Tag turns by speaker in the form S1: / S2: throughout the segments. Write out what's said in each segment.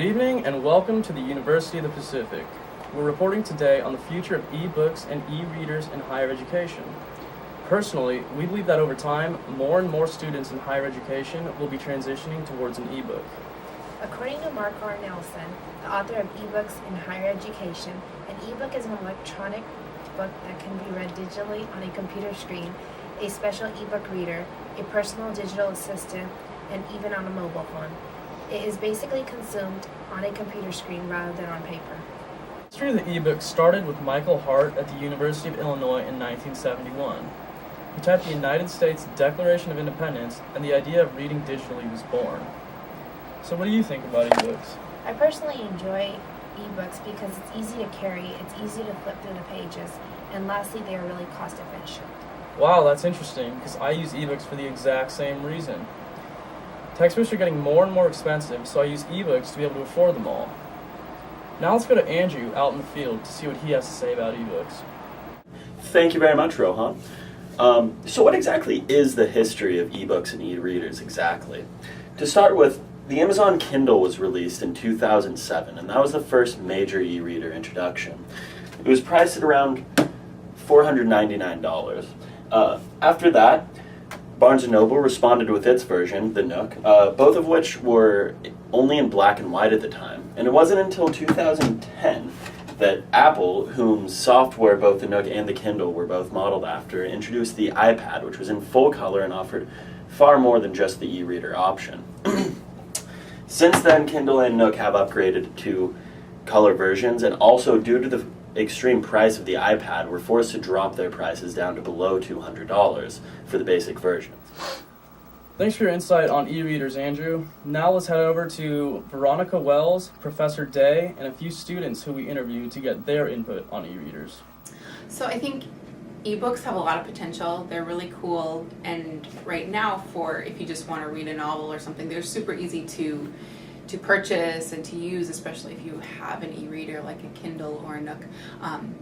S1: evening and welcome to the University of the Pacific. We're reporting today on the future of e-books and e-readers in higher education. Personally, we believe that over time, more and more students in higher education will be transitioning towards an e-book.
S2: According to Mark R. Nelson, the author of eBooks in Higher Education, an e-book is an electronic book that can be read digitally on a computer screen, a special e-book reader, a personal digital assistant, and even on a mobile phone. It is basically consumed on a computer screen rather than on paper.
S1: The history of the e-book started with Michael Hart at the University of Illinois in 1971. He typed the United States Declaration of Independence, and the idea of reading digitally was born. So what do you think about e-books?
S2: I personally enjoy e-books because it's easy to carry, it's easy to flip through the pages, and lastly, they are really cost efficient.
S1: Wow, that's interesting, because I use e-books for the exact same reason. Textbooks are getting more and more expensive, so I use e-books to be able to afford them all. Now let's go to Andrew out in the field to see what he has to say about e-books.
S3: Thank you very much, Rohan. So what exactly is the history of e-books and e-readers exactly? To start with, the Amazon Kindle was released in 2007, and that was the first major e-reader introduction. It was priced at around $499. After that, Barnes & Noble responded with its version, the Nook, both of which were only in black and white at the time. And it wasn't until 2010 that Apple, whom software both the Nook and the Kindle were both modeled after, introduced the iPad, which was in full color and offered far more than just the e-reader option. Since then, Kindle and Nook have upgraded to color versions, and also due to the extreme price of the iPad, were forced to drop their prices down to below $200 for the basic versions.
S1: Thanks for your insight on e-readers, Andrew. Now let's head over to Veronica Wells, Professor Day, and a few students who we interviewed to get their input on e-readers.
S4: So I think ebooks have a lot of potential. They're really cool, and right now, for if you just want to read a novel or something, they're super easy to purchase and to use, especially if you have an e-reader like a Kindle or a Nook.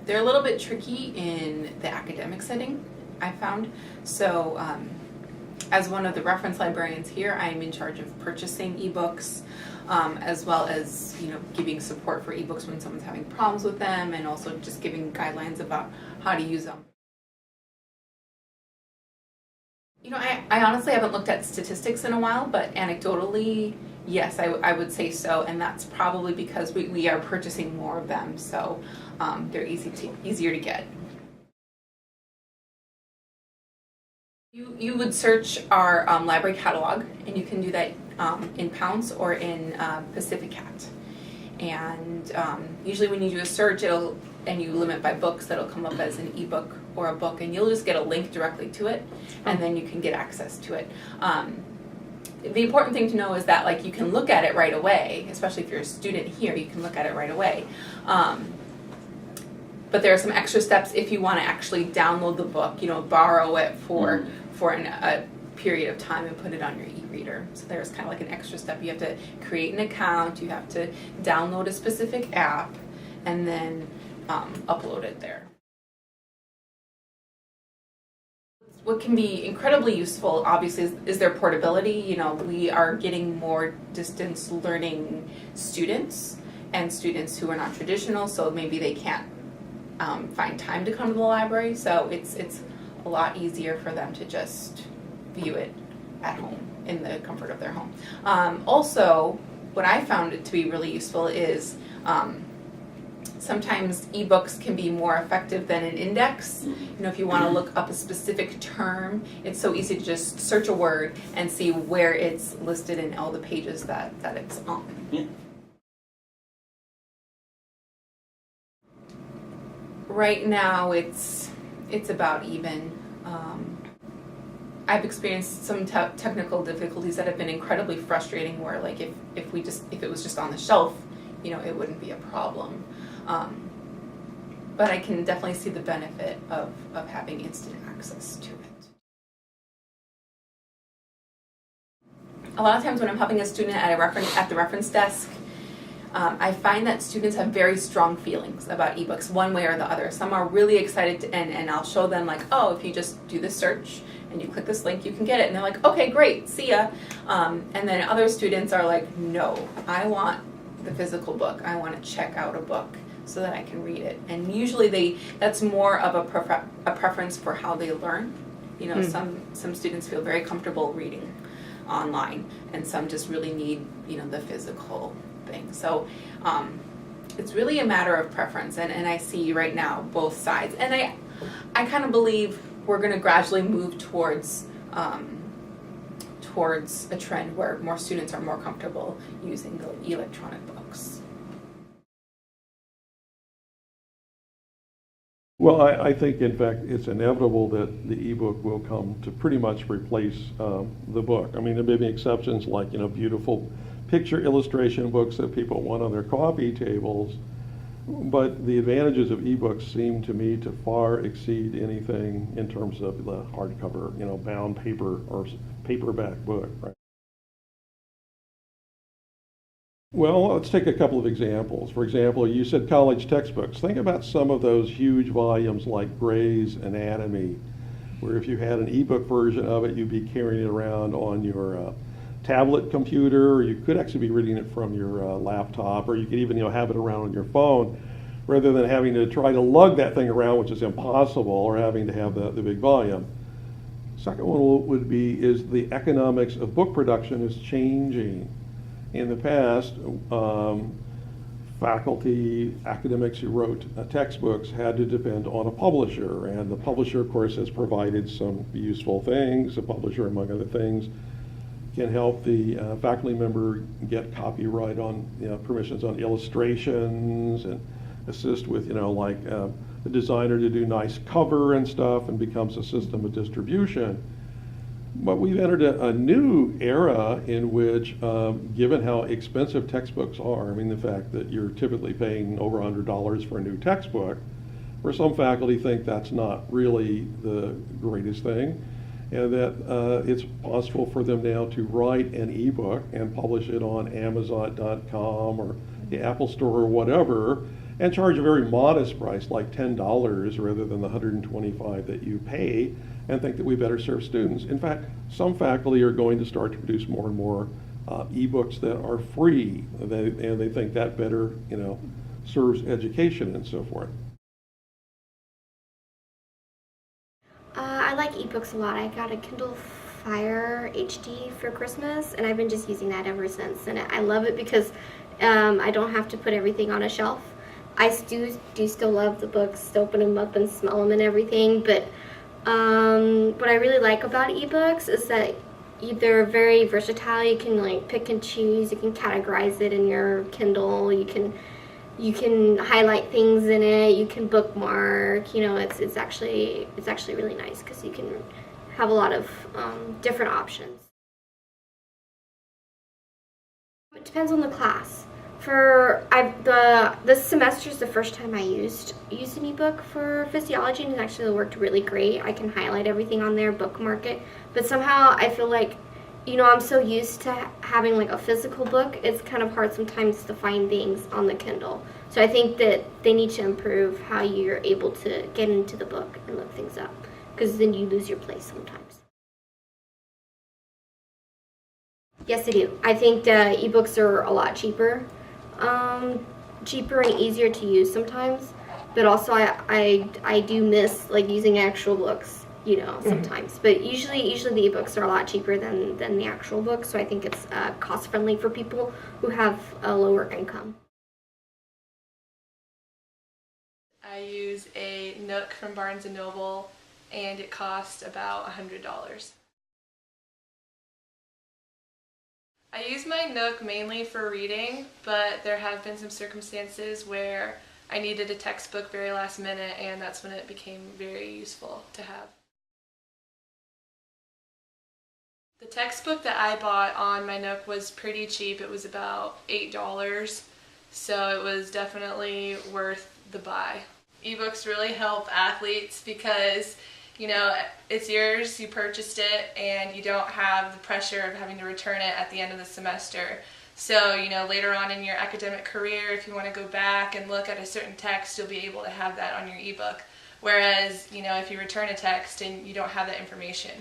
S4: They're a little bit tricky in the academic setting, I found. So as one of the reference librarians here, I'm in charge of purchasing ebooks, as well as giving support for ebooks when someone's having problems with them, and also just giving guidelines about how to use them. I honestly haven't looked at statistics in a while, but anecdotally, yes, I would say so, and that's probably because we are purchasing more of them, so they're easier to get. You would search our library catalog, and you can do that in Pounce or in Pacific Cat. And usually when you do a search, and you limit by books, that'll come up as an ebook or a book, and you'll just get a link directly to it, and then you can get access to it. The important thing to know is that you can look at it right away, especially if you're a student here, you can look at it right away. But there are some extra steps if you want to actually download the book, borrow it for a period of time and put it on your e-reader. So there's kind of like an extra step. You have to create an account, you have to download a specific app, and then upload it there. What can be incredibly useful, obviously, is their portability. We are getting more distance learning students and students who are not traditional, so maybe they can't find time to come to the library. So it's a lot easier for them to just view it at home in the comfort of their home. Also, what I found it to be really useful is sometimes ebooks can be more effective than an index. If you want to look up a specific term, it's so easy to just search a word and see where it's listed in all the pages that it's on.
S3: Yeah.
S4: Right now, it's about even. I've experienced some technical difficulties that have been incredibly frustrating. Where if it was just on the shelf, it wouldn't be a problem. But I can definitely see the benefit of having instant access to it. A lot of times when I'm helping a student at the reference desk, I find that students have very strong feelings about ebooks, one way or the other. Some are really excited, and I'll show them if you just do this search and you click this link, you can get it. And they're like, okay, great, see ya. And then other students are like, no, I want the physical book. I want to check out a book so that I can read it. And usually that's more of a preference for how they learn. You know, some students feel very comfortable reading online, and some just really need, you know, the physical thing. So it's really a matter of preference, and I see right now both sides. And I kind of believe we're going to gradually move towards a trend where more students are more comfortable using the electronic books.
S5: Well, I think, in fact, it's inevitable that the ebook will come to pretty much replace the book. I mean, there may be exceptions like, you know, beautiful picture illustration books that people want on their coffee tables, but the advantages of ebooks seem to me to far exceed anything in terms of the hardcover, you know, bound paper or paperback book, right? Well, let's take a couple of examples. For example, you said college textbooks. Think about some of those huge volumes like Gray's Anatomy, where if you had an ebook version of it, you'd be carrying it around on your tablet computer, or you could actually be reading it from your laptop, or you could even, you know, have it around on your phone, rather than having to try to lug that thing around, which is impossible, or having to have the big volume. Second one would be is the economics of book production is changing. In the past, faculty, academics who wrote textbooks had to depend on a publisher, and the publisher, of course, has provided some useful things. The publisher, among other things, can help the faculty member get copyright on, you know, permissions on illustrations, and assist with, you know, like the designer to do nice cover and stuff, and becomes a system of distribution. But we've entered a new era in which, given how expensive textbooks are, I mean, the fact that you're typically paying over $100 for a new textbook, where some faculty think that's not really the greatest thing, and that it's possible for them now to write an ebook and publish it on Amazon.com or the Apple Store or whatever, and charge a very modest price, like $10 rather than the $125 that you pay, and think that we better serve students. In fact, some faculty are going to start to produce more and more ebooks that are free, and they think that better, you know, serves education and so forth.
S6: I like ebooks a lot. I got a Kindle Fire HD for Christmas, and I've been just using that ever since. And I love it because I don't have to put everything on a shelf. I do still love the books, to open them up and smell them and everything, but what I really like about ebooks is that they're very versatile. You can like pick and choose. You can categorize it in your Kindle. You can highlight things in it. You can bookmark. You know, it's actually really nice because you can have a lot of different options. It depends on the class. This semester is the first time I used an ebook for physiology, and it actually worked really great. I can highlight everything on there, bookmark it, but somehow I feel like, you know, I'm so used to having like a physical book, it's kind of hard sometimes to find things on the Kindle. So I think that they need to improve how you're able to get into the book and look things up, because then you lose your place sometimes. Yes, I do. I think ebooks are a lot cheaper. Cheaper and easier to use sometimes, but also I do miss like using actual books, you know, sometimes. But usually the ebooks are a lot cheaper than the actual books, so I think it's cost friendly for people who have a lower income.
S7: I use a Nook from Barnes & Noble, and it cost about $100. I use my Nook mainly for reading, but there have been some circumstances where I needed a textbook very last minute, and that's when it became very useful to have. The textbook that I bought on my Nook was pretty cheap. It was about $8, so it was definitely worth the buy. Ebooks really help athletes because, you know, it's yours, you purchased it, and you don't have the pressure of having to return it at the end of the semester. So, you know, later on in your academic career, if you want to go back and look at a certain text, you'll be able to have that on your ebook. Whereas, you know, if you return a text and you don't have that information.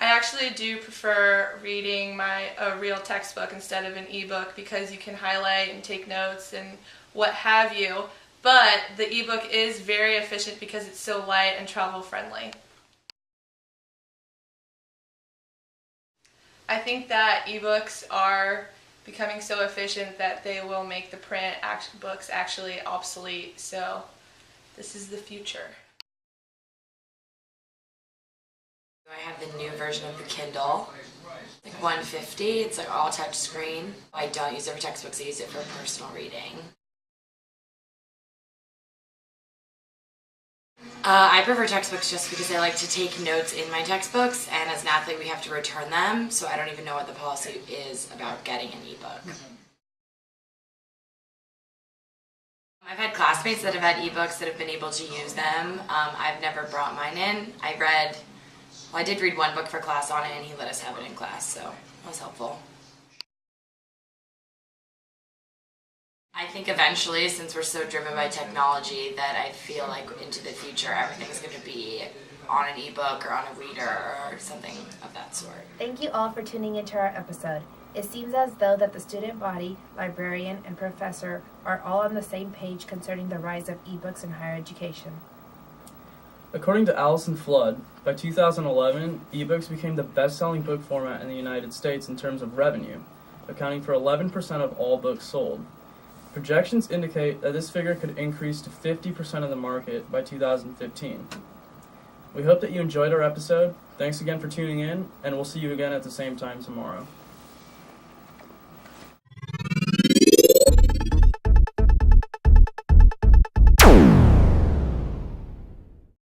S7: I actually do prefer reading a real textbook instead of an ebook because you can highlight and take notes and what have you. But the ebook is very efficient because it's so light and travel friendly. I think that ebooks are becoming so efficient that they will make the print books actually obsolete. So this is the future.
S8: I have the new version of the Kindle, like 150. It's like all touch screen. I don't use it for textbooks, I use it for personal reading. I prefer textbooks just because I like to take notes in my textbooks, and as an athlete we have to return them, so I don't even know what the policy is about getting an ebook. I've had classmates that have had ebooks that have been able to use them. I've never brought mine in. I did read one book for class on it, and he let us have it in class, so that was helpful. I think eventually, since we're so driven by technology, that I feel like into the future everything's going to be on an ebook or on a reader or something of that sort.
S2: Thank you all for tuning into our episode. It seems as though that the student body, librarian, and professor are all on the same page concerning the rise of ebooks in higher education.
S1: According to Allison Flood, by 2011, ebooks became the best-selling book format in the United States in terms of revenue, accounting for 11% of all books sold. Projections indicate that this figure could increase to 50% of the market by 2015. We hope that you enjoyed our episode. Thanks again for tuning in, and we'll see you again at the same time tomorrow.